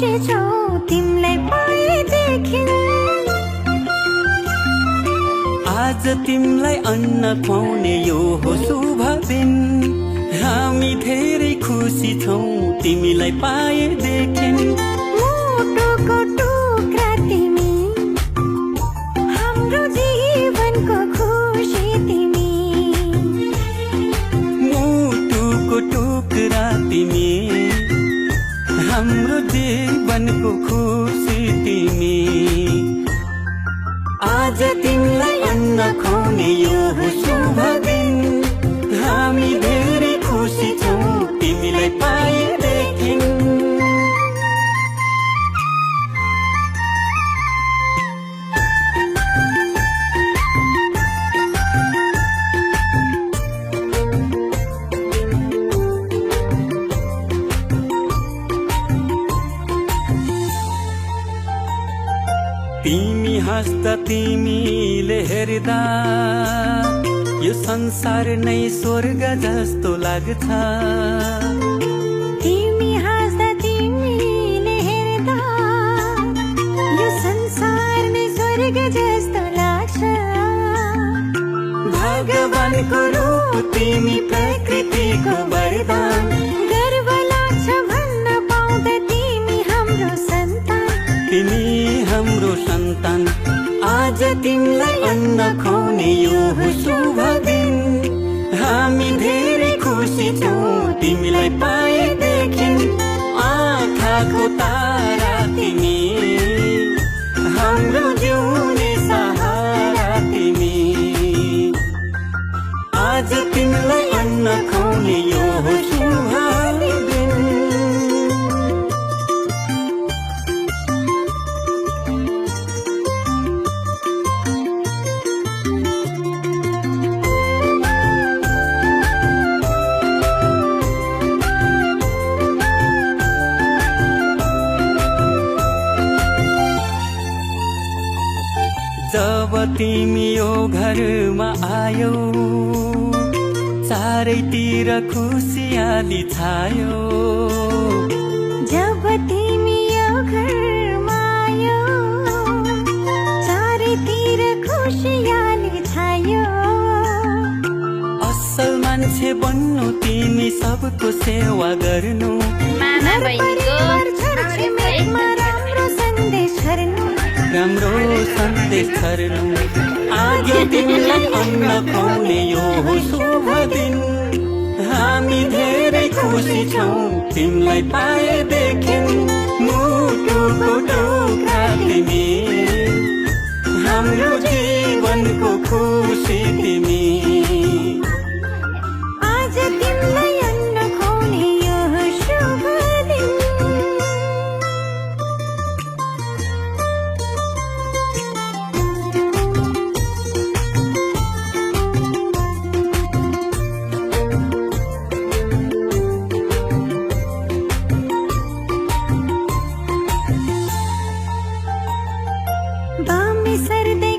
खुसी छौ तिमीलाई पाएदेखि। आज तिमीलाई अन्न खुवाउने यो हो शुभ दिन। हामी धेरै खुसी छौँ तिमीलाई पाएदेखि। मुटुको टुक्रा तिमी, हाम्रो जीवनको खुसी तिमी। मुटुको टुक्रा तिमी, हाम्रो जीवनको खुसी तिमी। आज तिमीलाई अन्न खुवाउने यो हो शुभ दिन। हामी धेरै खुसी छौँ तिमीलाई पाएदेखि। तिमी हाँस्दा तिमीले हेर्दा यो संसार नै स्वर्ग जस्तो लाग्छ। तिमी हाँस्दा तिमीले हेर्दा यो संसार नै स्वर्ग जस्तो लाग्छ। भगवानको रूप तिमी, प्रकृतिको वरदान। गर्व लाग्छ भन्न पाउँदा तिमी हाम्रो सन्तान। तिमी हाम्रो सन्तान। आज तिमीलाई अन्न खुवाउने यो हो शुभ दिन। हामी धेरै खुसी छौँ तिमीलाई पाएदेखि। आँखाको तारा तिमी, हाम्रो जिउने सहारा तिमी। आज तिमीलाई अन्न खुवाउने यो हो शुभ दिन। जब तिमी यो घरमा आयौ, चारैतिर खुसियाली छायो। जब तिमी यो घरमा आयौ, चारैतिर खुसियाली छायो। असल मान्छे बन्नु तिमी, सबको सेवा गर्नु। मामा बहिनीको छरछिमेकमा राम्रो सन्देश छर्नु। राम्रो सन्देश छर्नु। आज तिमीलाई अन्न खुवाउने यो हो शुभ दिन। हामी धेरै खुसी छौँ तिमीलाई पाएदेखि। मुटुको टुक्रा तिमी, हाम्रो जीवनको खुसी तिमी। आज तिमीलाई अन्न खुवाउने यो हो शुभ दिन। बामे सर्दै